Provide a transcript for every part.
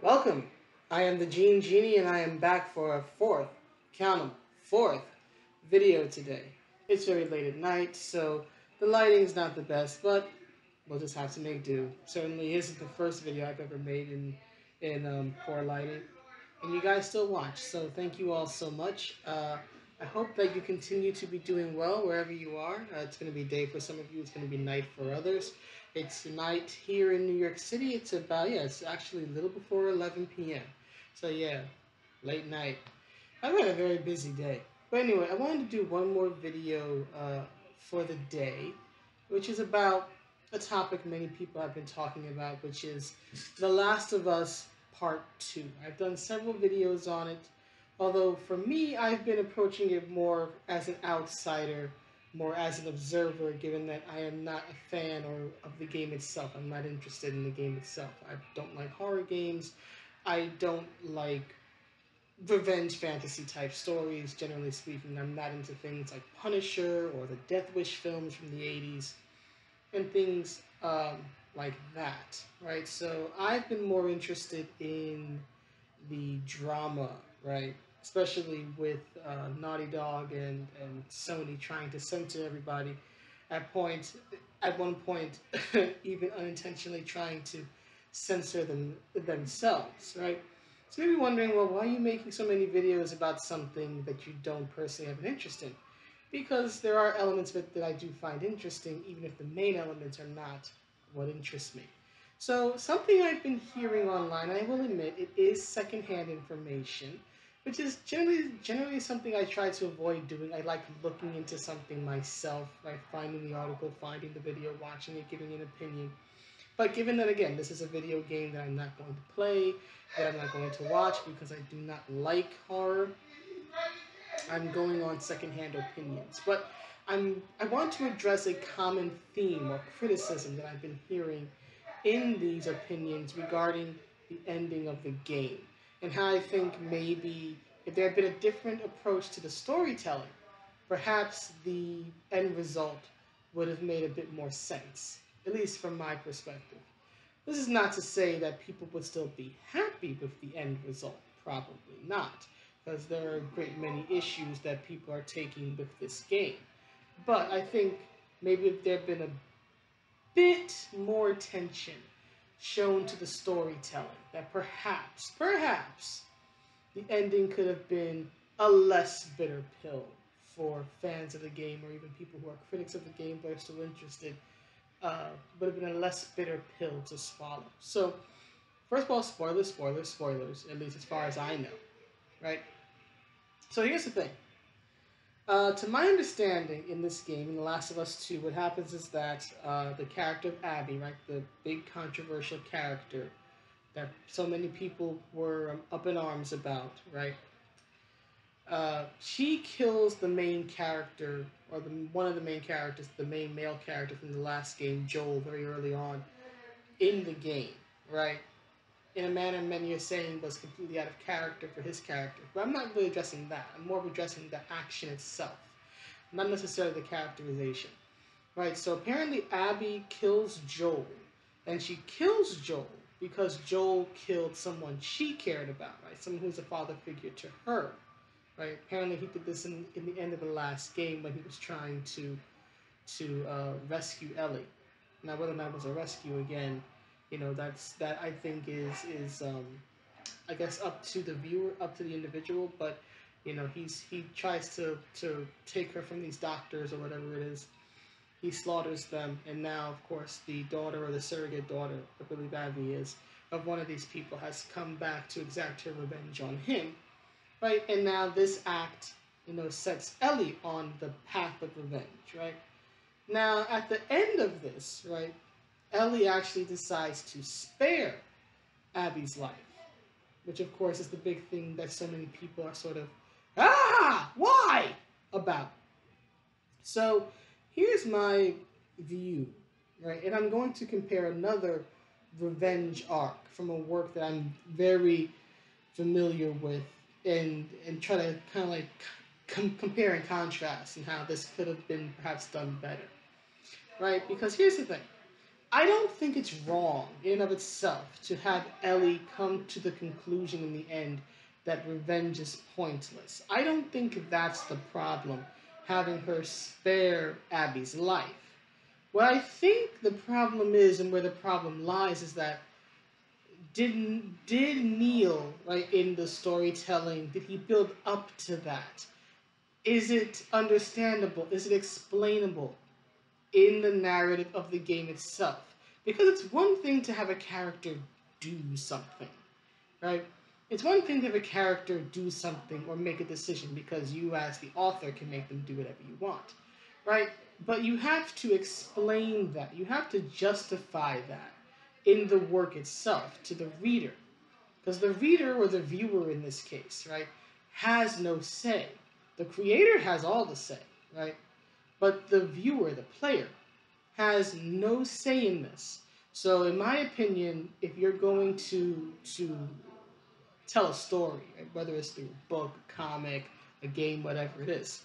Welcome. I am the Gene Genie and I am back for a count 'em, fourth video today. It's very late at night, so the lighting's not the best, but we'll just have to make do. Certainly isn't the first video I've ever made in poor lighting. And you guys still watch, so thank you all so much. I hope that you continue to be doing well wherever you are. It's going to be day for some of you, it's going to be night for others. It's night here in New York City. It's about, it's actually a little before 11 p.m. So yeah, late night. I've had a very busy day. But anyway, I wanted to do one more video for the day, which is about a topic many people have been talking about, which is The Last of Us Part 2. I've done several videos on it, although for me, I've been approaching it more as an outsider, more as an observer, given that I am not a fan of the game itself. I'm not interested in the game itself. I don't like horror games. I don't like revenge fantasy type stories, generally speaking. I'm not into things like Punisher or the Death Wish films from the 80s and things like that, right? So I've been more interested in the drama, right? Especially with Naughty Dog and Sony trying to censor everybody at one point, even unintentionally trying to censor themselves, right? So maybe wondering, well, why are you making so many videos about something that you don't personally have an interest in? Because there are elements of it that I do find interesting, even if the main elements are not what interests me. So something I've been hearing online, I will admit, it is secondhand information, which is generally something I try to avoid doing. I like looking into something myself, right? Finding the article, finding the video, watching it, giving an opinion. But given that, again, this is a video game that I'm not going to play, that I'm not going to watch because I do not like horror, I'm going on secondhand opinions. But I want to address a common theme or criticism that I've been hearing in these opinions regarding the ending of the game, and how I think maybe if there had been a different approach to the storytelling, perhaps the end result would have made a bit more sense, at least from my perspective. This is not to say that people would still be happy with the end result. Probably not, because there are a great many issues that people are taking with this game. But I think maybe if there had been a bit more attention shown to the storytelling, that perhaps, the ending could have been a less bitter pill for fans of the game, or even people who are critics of the game but are still interested, would have been a less bitter pill to swallow. So, first of all, spoilers, at least as far as I know, right? So here's the thing. To my understanding, in this game, in The Last of Us 2, what happens is that the character of Abby, right, the big controversial character that so many people were up in arms about, right, she kills the main character, or one of the main characters, the main male character from the last game, Joel, very early on in the game, right? In a manner many are saying was completely out of character for his character. But I'm not really addressing that. I'm more addressing the action itself, not necessarily the characterization. Right, so apparently Abby kills Joel, and she kills Joel because Joel killed someone she cared about, right? Someone who's a father figure to her, right? Apparently he did this in the end of the last game when he was trying to rescue Ellie. Now, whether or not it was a rescue again, that I think is I guess up to the viewer, up to the individual. But he tries to take her from these doctors or whatever it is. He slaughters them, and now, of course, the daughter or the surrogate daughter, I believe Abby is, of one of these people has come back to exact her revenge on him, right? And now this act, sets Ellie on the path of revenge, right? Now, at the end of this, right, Ellie actually decides to spare Abby's life, which of course is the big thing that so many people are sort of, why? About. So here's my view, right? And I'm going to compare another revenge arc from a work that I'm very familiar with, and try to kind of like compare and contrast and how this could have been perhaps done better, right? Because here's the thing. I don't think it's wrong in and of itself to have Ellie come to the conclusion in the end that revenge is pointless. I don't think that's the problem, having her spare Abby's life. What I think the problem is, and where the problem lies, is that did Neil, right, in the storytelling, did he build up to that? Is it understandable? Is it explainable in the narrative of the game itself? Because it's one thing to have a character do something, right? It's one thing to have a character do something or make a decision because you, as the author, can make them do whatever you want, right? But you have to explain that. You have to justify that in the work itself to the reader. Because the reader, or the viewer in this case, right, has no say. The creator has all the say, right? But the viewer, the player, has no say in this. So, in my opinion, if you're going to tell a story, right, whether it's through a book, a comic, a game, whatever it is,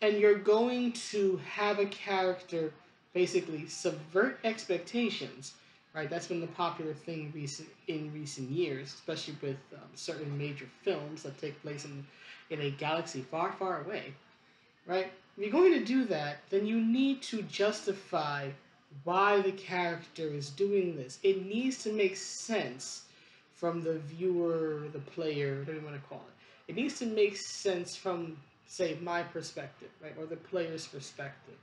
and you're going to have a character basically subvert expectations, right? That's been the popular thing in recent years, especially with certain major films that take place in a galaxy far, far away, right? If you're going to do that, then you need to justify why the character is doing this. It needs to make sense from the viewer, the player, whatever you want to call it. It needs to make sense from, say, my perspective, right, or the player's perspective,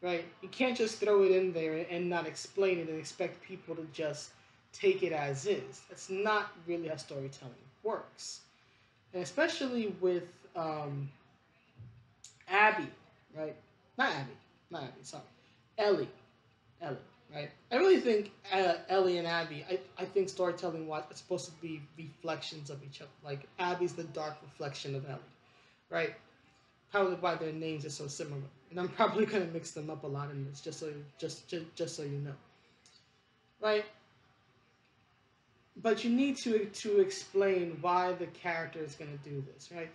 right? You can't just throw it in there and not explain it and expect people to just take it as is. That's not really how storytelling works, and especially with Abby, right? Not Abby, not Abby. Sorry, Ellie. Ellie, right? I really think Ellie and Abby, I think storytelling wise, it's supposed to be reflections of each other. Like, Abby's the dark reflection of Ellie, right? Probably why their names are so similar. And I'm probably going to mix them up a lot in this, just so you know, right? But you need to explain why the character is going to do this, right?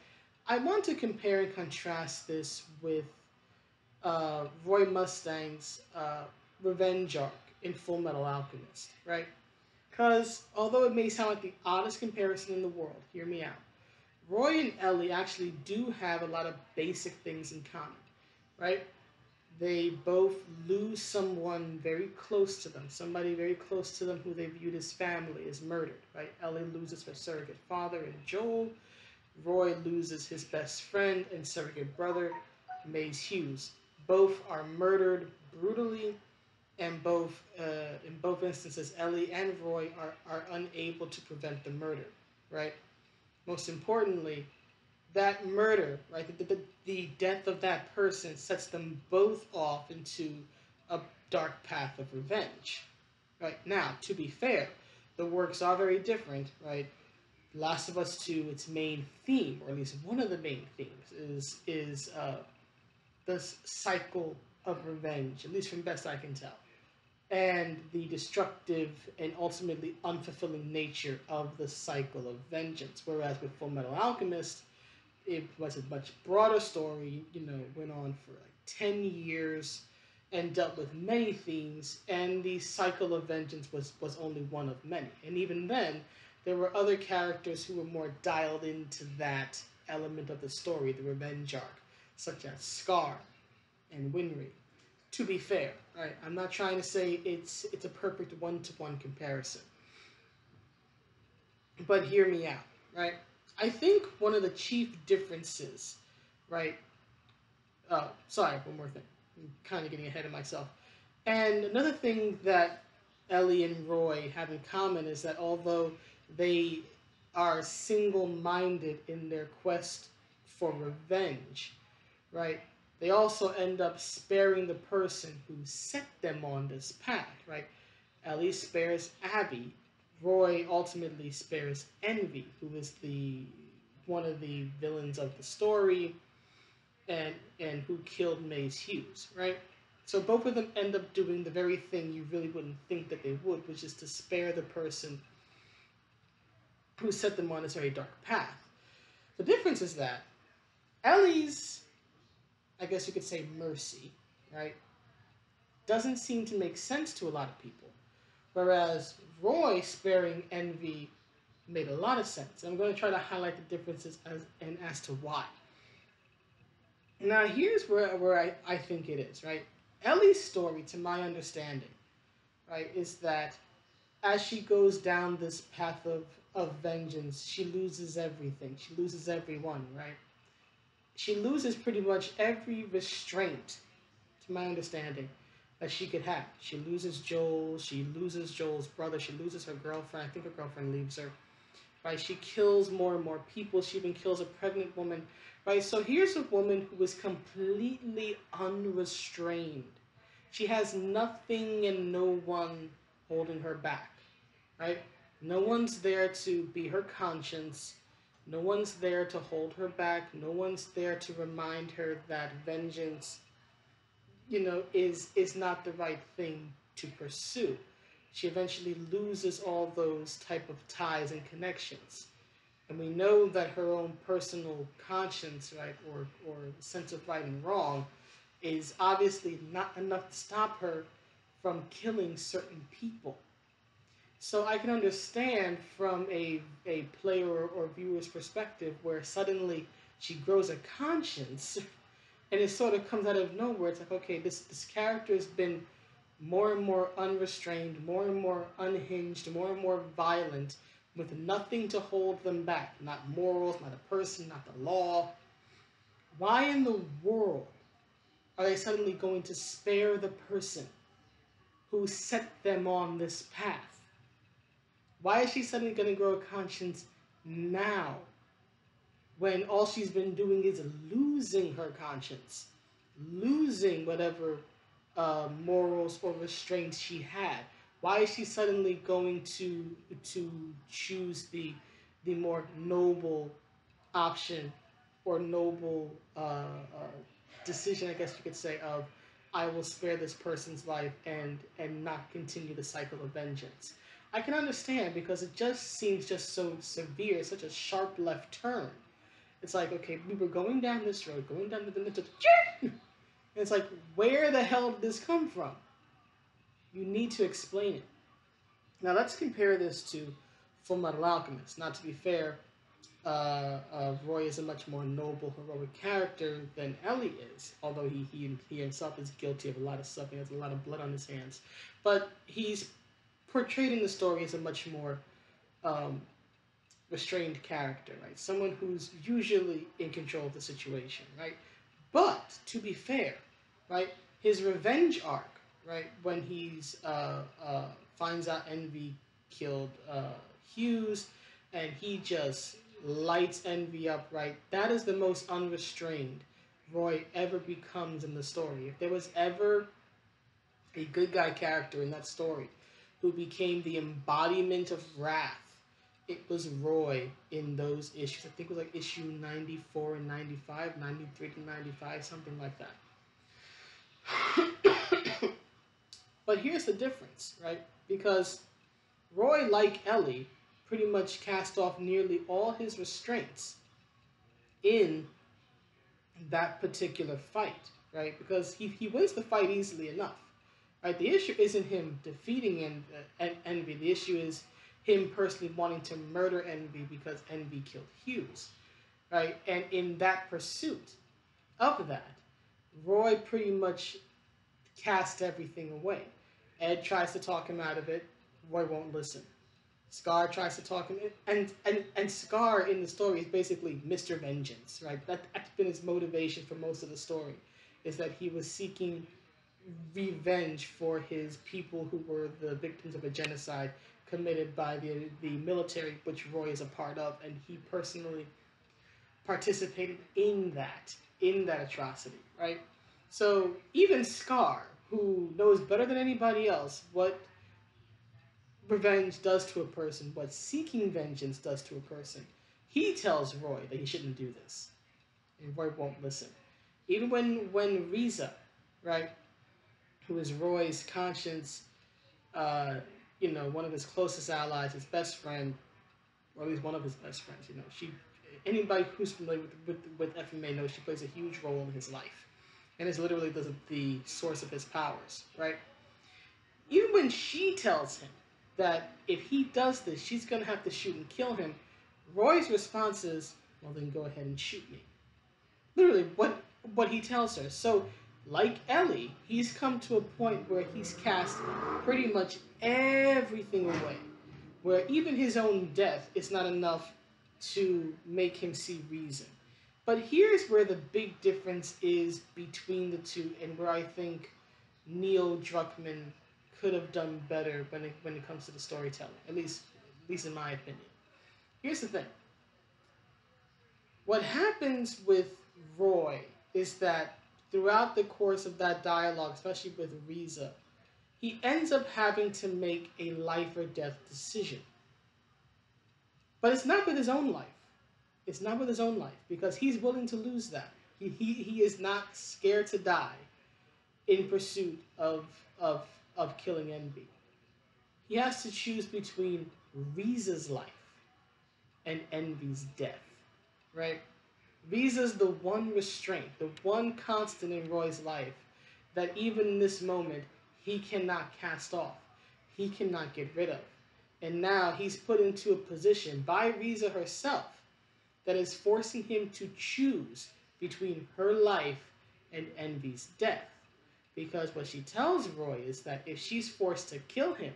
I want to compare and contrast this with Roy Mustang's revenge arc in Full Metal Alchemist, right? Because although it may sound like the oddest comparison in the world, hear me out. Roy and Ellie actually do have a lot of basic things in common, right? They both lose someone very close to them, somebody very close to them who they viewed as family, is murdered, right? Ellie loses her surrogate father in Joel. Roy loses his best friend and surrogate brother, Maze Hughes. Both are murdered brutally, and in both instances, Ellie and Roy are unable to prevent the murder, right? Most importantly, that murder, right, the death of that person sets them both off into a dark path of revenge, right? Now, to be fair, the works are very different, right? Last of Us 2, its main theme, or at least one of the main themes, is this cycle of revenge, at least from best I can tell, and the destructive and ultimately unfulfilling nature of the cycle of vengeance. Whereas with Full Metal Alchemist, it was a much broader story, went on for like 10 years and dealt with many themes, and the cycle of vengeance was only one of many. And even then, there were other characters who were more dialed into that element of the story, the revenge arc, such as Scar and Winry. To be fair, right? I'm not trying to say it's a perfect one-to-one comparison. But hear me out, right? I think one of the chief differences, right? Oh, sorry, one more thing. I'm kind of getting ahead of myself. And another thing that Ellie and Roy have in common is that although they are single-minded in their quest for revenge, right? They also end up sparing the person who set them on this path, right? Ellie spares Abby. Roy ultimately spares Envy, who is one of the villains of the story, and who killed Maze Hughes, right? So both of them end up doing the very thing you really wouldn't think that they would, which is to spare the person who set them on this very dark path. The difference is that Ellie's, I guess you could say, mercy, right, doesn't seem to make sense to a lot of people. Whereas Roy sparing Envy made a lot of sense. I'm going to try to highlight the differences as to why. Now, here's where I think it is, right? Ellie's story, to my understanding, right, is that as she goes down this path of vengeance, she loses everything. She loses everyone, right? She loses pretty much every restraint, to my understanding, that she could have. She loses Joel, she loses Joel's brother, she loses her girlfriend. I think her girlfriend leaves her. Right? She kills more and more people. She even kills a pregnant woman. Right? So here's a woman who is completely unrestrained. She has nothing and no one holding her back. Right? No one's there to be her conscience. No one's there to hold her back. No one's there to remind her that vengeance, is not the right thing to pursue. She eventually loses all those type of ties and connections. And we know that her own personal conscience, right, or sense of right and wrong, is obviously not enough to stop her from killing certain people. So I can understand from a player or viewer's perspective where suddenly she grows a conscience and it sort of comes out of nowhere. It's like, okay, this character has been more and more unrestrained, more and more unhinged, more and more violent, with nothing to hold them back. Not morals, not a person, not the law. Why in the world are they suddenly going to spare the person who set them on this path? Why is she suddenly going to grow a conscience now when all she's been doing is losing her conscience, losing whatever morals or restraints she had? Why is she suddenly going to choose the more noble option or noble decision, I guess you could say, of I will spare this person's life and not continue the cycle of vengeance? I can understand because it just seems just so severe, such a sharp left turn. It's like, okay, we were going down this road, going down the and it's like, where the hell did this come from? You need to explain it. Now let's compare this to Full Metal Alchemist. Now, to be fair, Roy is a much more noble, heroic character than Ellie is, although he himself is guilty of a lot of stuff. He has a lot of blood on his hands. But he's portrayed in the story as a much more um, restrained character, right? Someone who's usually in control of the situation, right? But to be fair, right, his revenge arc, right, when he's finds out Envy killed Hughes, and he just lights Envy up, right? That is the most unrestrained Roy ever becomes in the story. If there was ever a good guy character in that story who became the embodiment of wrath, it was Roy in those issues. I think it was like issue 94 and 95, 93 to 95, something like that. But here's the difference, right? Because Roy, like Ellie, pretty much cast off nearly all his restraints in that particular fight, right? Because he wins the fight easily enough, right? The issue isn't him defeating Envy. The issue is him personally wanting to murder Envy because Envy killed Hughes, right? And in that pursuit of that, Roy pretty much cast everything away. Ed tries to talk him out of it. Roy won't listen. Scar tries to talk him, and Scar in the story is basically Mr. Vengeance, right? That's been his motivation for most of the story, is that he was seeking revenge for his people who were the victims of a genocide committed by the military, which Roy is a part of, and he personally participated in that atrocity, right? So even Scar, who knows better than anybody else what revenge does to a person, what seeking vengeance does to a person, he tells Roy that he shouldn't do this, and Roy won't listen. Even when Riza, right, who is Roy's conscience, uh, one of his closest allies, his best friend, or at least one of his best friends, anybody who's familiar with FMA knows she plays a huge role in his life. and is literally the source of his powers, right? Even when she tells him that if he does this, she's gonna have to shoot and kill him, Roy's response is, "Well, then go ahead and shoot me." Literally, what he tells her. So, like Ellie, he's come to a point where he's cast pretty much everything away, where even his own death is not enough to make him see reason. But here's where the big difference is between the two, and where I think Neil Druckmann could have done better when it comes to the storytelling, at least in my opinion. Here's the thing. What happens with Roy is that throughout the course of that dialogue, especially with Riza, he ends up having to make a life or death decision. But it's not with his own life. It's not with his own life, because he's willing to lose that. He is not scared to die in pursuit of killing Envy. He has to choose between Riza's life and Envy's death, right? Riza's the one restraint, the one constant in Roy's life that even in this moment he cannot cast off, he cannot get rid of. And now he's put into a position by Riza herself that is forcing him to choose between her life and Envy's death. Because what she tells Roy is that if she's forced to kill him,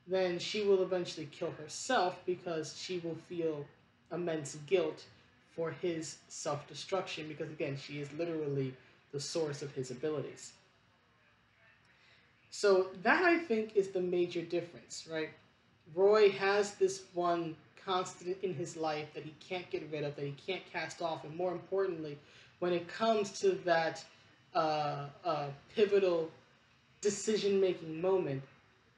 then she will eventually kill herself, because she will feel immense guilt for his self-destruction, because again, she is literally the source of his abilities. So that, I think, is the major difference, right? Roy has this one constant in his life that he can't get rid of, that he can't cast off, and more importantly, when it comes to that pivotal decision-making moment,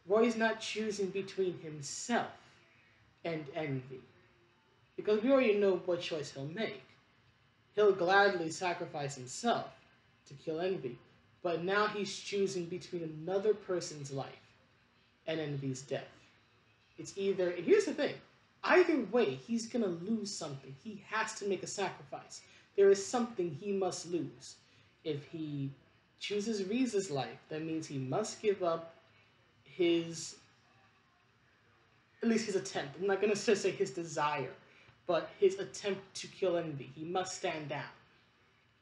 Roy's not choosing between himself and Envy, because we already know what choice he'll make. He'll gladly sacrifice himself to kill Envy, but now he's choosing between another person's life and Envy's death. It's either, and here's the thing, either way, he's gonna lose something. He has to make a sacrifice. There is something he must lose. If he chooses Riza's life, that means he must give up his, at least his attempt. I'm not gonna say his desire, but his attempt to kill Envy. He must stand down.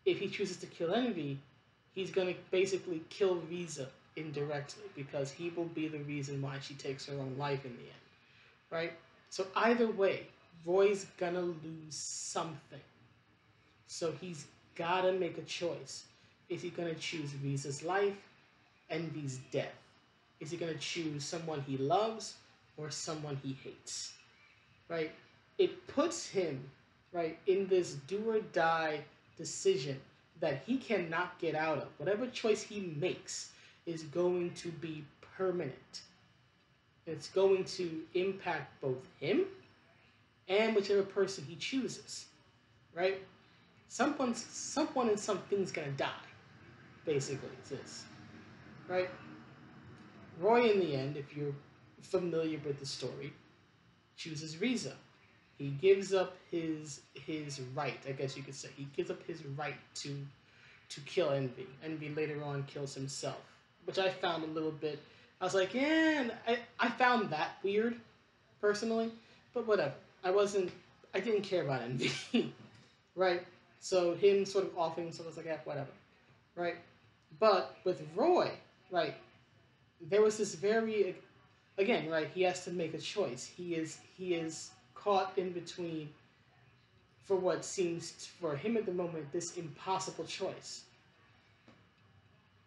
If he chooses to kill Envy, he's gonna basically kill Riza indirectly, because he will be the reason why she takes her own life in the end, right? So either way, Roy's gonna lose something. So he's gotta make a choice. Is he gonna choose Riza's life, Envy's death? Is he gonna choose someone he loves or someone he hates, right? It puts him, right, in this do or die decision that he cannot get out of. Whatever choice he makes is going to be permanent. It's going to impact both him and whichever person he chooses, right? Someone and something's gonna die, basically, it's this, right? Roy, in the end, if you're familiar with the story, chooses Riza. He gives up his right, I guess you could say. He gives up his right to kill Envy. Envy later on kills himself, which I found a little bit, I was like, yeah, I found that weird, personally, but whatever. I didn't care about Envy, right? So him sort of offing himself, I was like, yeah, whatever, right? But with Roy, right, there was this very, again, right, he has to make a choice. He is caught in between, for what seems for him at the moment, this impossible choice.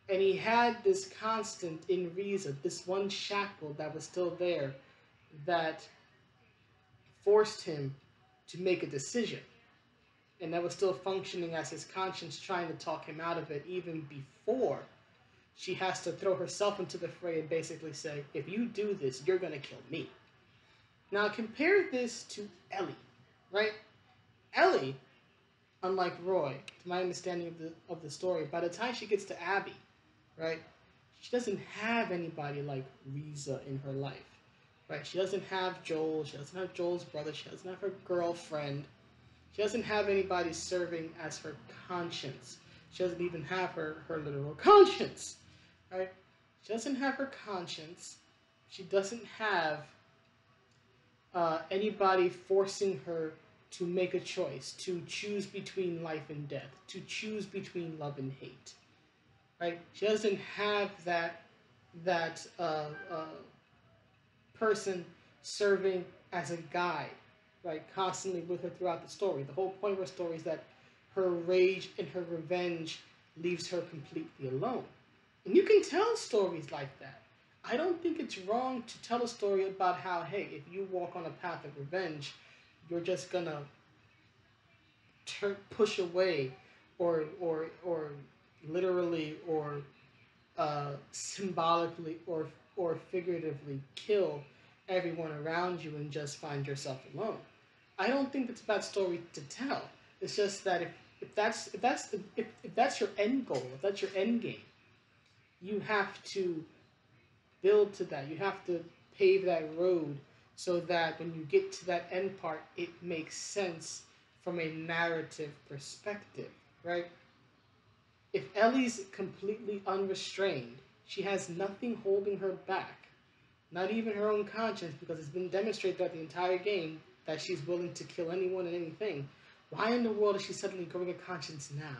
And he had this constant in Riza, this one shackle that was still there, that forced him to make a decision. And that was still functioning as his conscience trying to talk him out of it, even before she has to throw herself into the fray and basically say, if you do this, you're going to kill me. Now compare this to Ellie, right? Ellie, unlike Roy, to my understanding of the story, by the time she gets to Abby, right, she doesn't have anybody like Riza in her life, right? She doesn't have Joel, she doesn't have Joel's brother, she doesn't have her girlfriend, she doesn't have anybody serving as her conscience. She doesn't even have her literal conscience, right? She doesn't have her conscience. She doesn't have anybody forcing her to make a choice, to choose between life and death, to choose between love and hate, right? She doesn't have that person serving as a guide, right, constantly with her throughout the story. The whole point of her story is that her rage and her revenge leaves her completely alone. And you can tell stories like that. I don't think it's wrong to tell a story about how, hey, if you walk on a path of revenge, you're just gonna push away, or literally, or symbolically, or figuratively kill everyone around you and just find yourself alone. I don't think that's a bad story to tell. It's just that if that's your end goal, if that's your end game, you have to build to that. You have to pave that road so that when you get to that end part, it makes sense from a narrative perspective, right? If Ellie's completely unrestrained, she has nothing holding her back, not even her own conscience, because it's been demonstrated throughout the entire game that she's willing to kill anyone and anything. Why in the world is she suddenly growing a conscience now?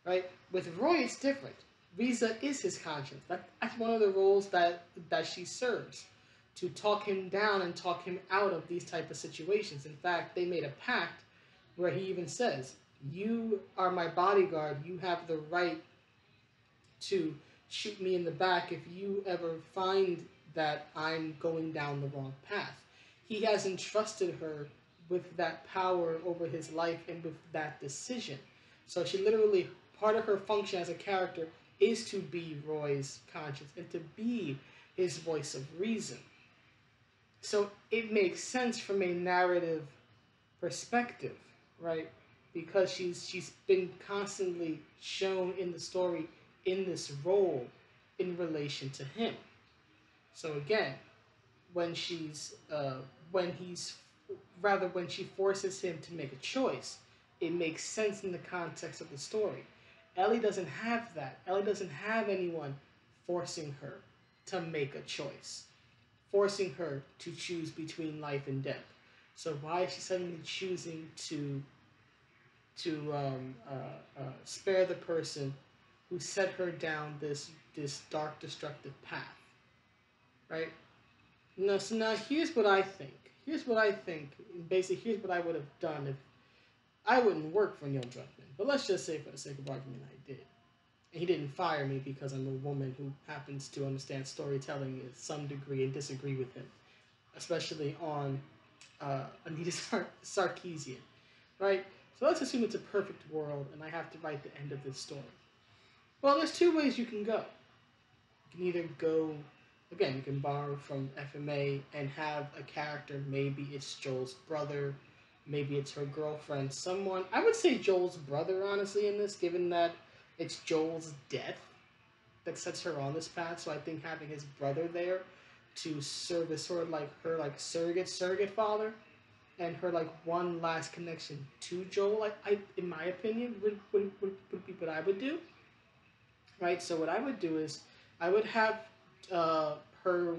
Right? With Roy, it's different. Riza is his conscience. That's one of the roles that she serves, to talk him down and talk him out of these type of situations. In fact, they made a pact where he even says, "You are my bodyguard. You have the right to shoot me in the back if you ever find that I'm going down the wrong path." He has entrusted her with that power over his life and with that decision. So she literally, part of her function as a character is to be Roy's conscience and to be his voice of reason. So it makes sense from a narrative perspective, right? Because she's been constantly shown in the story in this role in relation to him. So again, when she's when he's rather when she forces him to make a choice, it makes sense in the context of the story. Ellie doesn't have that. Ellie doesn't have anyone forcing her to make a choice, forcing her to choose between life and death. So why is she suddenly choosing to spare the person who set her down this dark, destructive path, right? No, so now here's what I think. Here's what I think. Basically, here's what I would have done if I wouldn't work for Neil Druckmann. But let's just say, for the sake of argument, I did. And he didn't fire me because I'm a woman who happens to understand storytelling to some degree and disagree with him, especially on Anita Sarkeesian, right? So let's assume it's a perfect world and I have to write the end of this story. Well, there's two ways you can go. You can either go, again, you can borrow from FMA and have a character, maybe it's Joel's brother, maybe it's her girlfriend, someone. I would say Joel's brother, honestly, in this, given that it's Joel's death that sets her on this path. So I think having his brother there to serve as sort of like her like surrogate father and her like one last connection to Joel, like I in my opinion would be what I would do. Right? So what I would do is I would have her,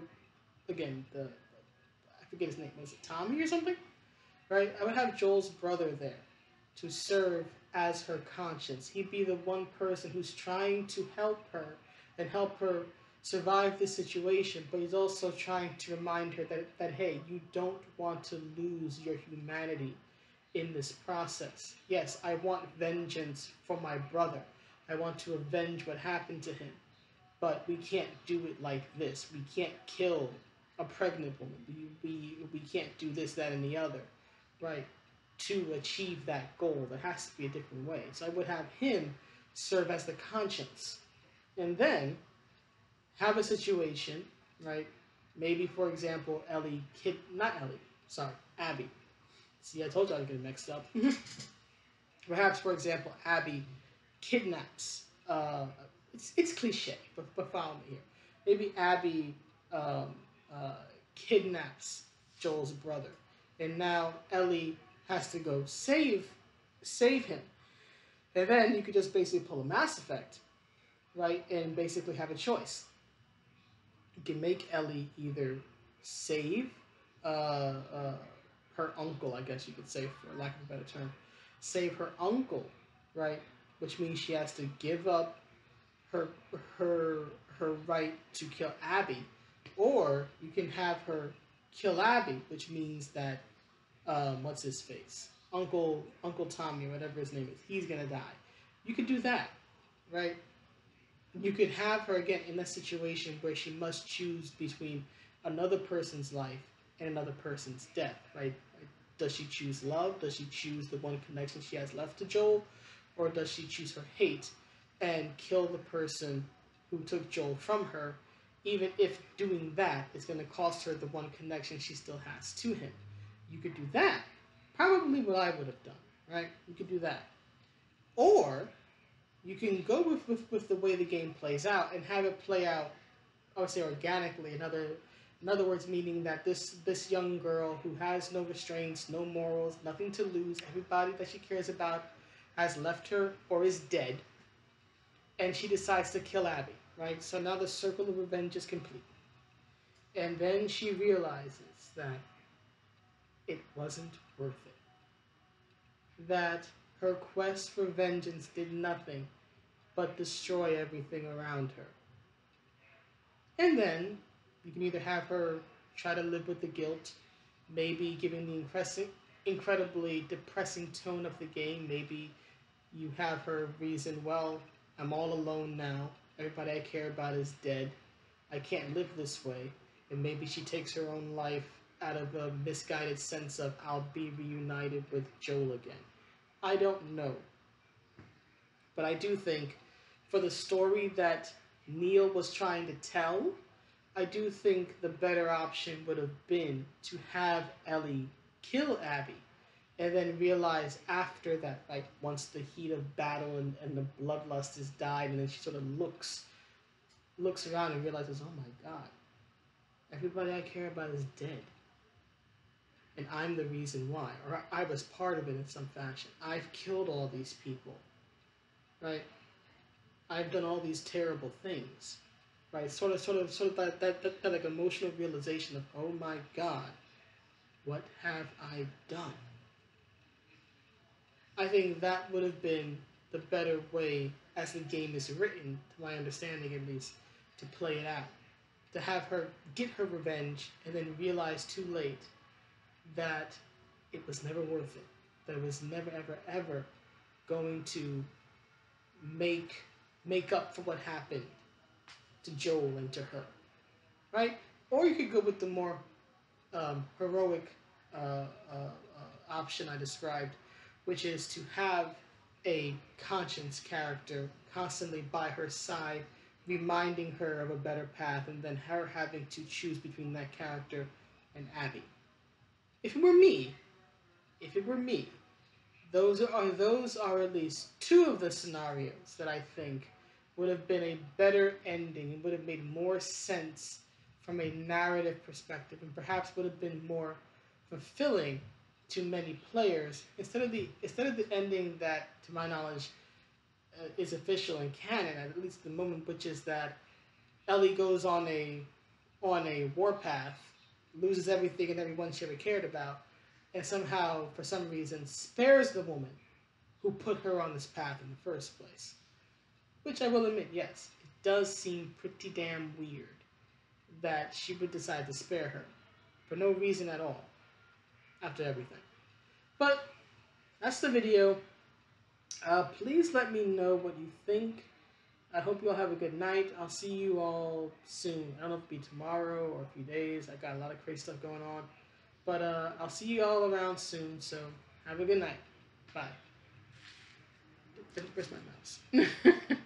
again, the I forget his name, was it Tommy or something? Right? I would have Joel's brother there to serve as her conscience. He'd be the one person who's trying to help her and help her survive this situation, but he's also trying to remind her that hey, you don't want to lose your humanity in this process. Yes, I want vengeance for my brother. I want to avenge what happened to him. But we can't do it like this. We can't kill a pregnant woman. We can't do this, that, and the other, right? To achieve that goal, there has to be a different way. So I would have him serve as the conscience. And then have a situation, right? Maybe, for example, Abby. See, I told you I was getting mixed up. Perhaps, for example, Abby kidnaps. It's cliche, but follow me here. Maybe Abby um, kidnaps Joel's brother, and now Ellie has to go save him. And then you could just basically pull a Mass Effect, right? And basically have a choice. You can make Ellie either save uh, uh, her uncle, I guess you could say, for lack of a better term, save her uncle, right? Which means she has to give up her her her right to kill Abby, or you can have her kill Abby, which means that what's his face, Uncle Tommy or whatever his name is, he's gonna die. You could do that, right? You could have her again in a situation where she must choose between another person's life and another person's death, right? Does she choose love? Does she choose the one connection she has left to Joel? Or does she choose her hate and kill the person who took Joel from her, even if doing that is going to cost her the one connection she still has to him? You could do that. Probably what I would have done, right? You could do that. Or you can go with the way the game plays out and have it play out, I would say, organically. In other words, meaning that this young girl who has no restraints, no morals, nothing to lose, everybody that she cares about has left her or is dead, and she decides to kill Abby, right? So now the circle of revenge is complete. And then she realizes that it wasn't worth it. That her quest for vengeance did nothing but destroy everything around her. And then you can either have her try to live with the guilt, maybe given the incredibly depressing tone of the game, maybe you have her reason, well, I'm all alone now. Everybody I care about is dead. I can't live this way. And maybe she takes her own life out of a misguided sense of I'll be reunited with Joel again. I don't know. But I do think for the story that Neil was trying to tell, I do think the better option would have been to have Ellie kill Abby and then realize after that, like once the heat of battle and the bloodlust has died, and then she sort of looks around and realizes, oh my god, everybody I care about is dead. And I'm the reason why. Or I was part of it in some fashion. I've killed all these people. Right? I've done all these terrible things. Right? Sort of that like emotional realization of, oh my god, what have I done? I think that would have been the better way, as the game is written, to my understanding at least, to play it out. To have her get her revenge and then realize too late that it was never worth it. That it was never, ever, ever going to make up for what happened to Joel and to her. Right? Or you could go with the more heroic option I described, which is to have a conscience character constantly by her side, reminding her of a better path, and then her having to choose between that character and Abby. If it were me, those are at least two of the scenarios that I think would have been a better ending and would have made more sense from a narrative perspective, and perhaps would have been more fulfilling to many players instead of the ending that, to my knowledge, is official and canon at least at the moment, which is that Ellie goes on a warpath, loses everything and everyone she ever cared about, and somehow, for some reason, spares the woman who put her on this path in the first place. Which I will admit, yes, it does seem pretty damn weird that she would decide to spare her for no reason at all after everything. But that's the video. Please let me know what you think. I hope you all have a good night. I'll see you all soon. I don't know if it'll be tomorrow or a few days. I got a lot of crazy stuff going on. But I'll see you all around soon. So have a good night. Bye. Where's my mouse?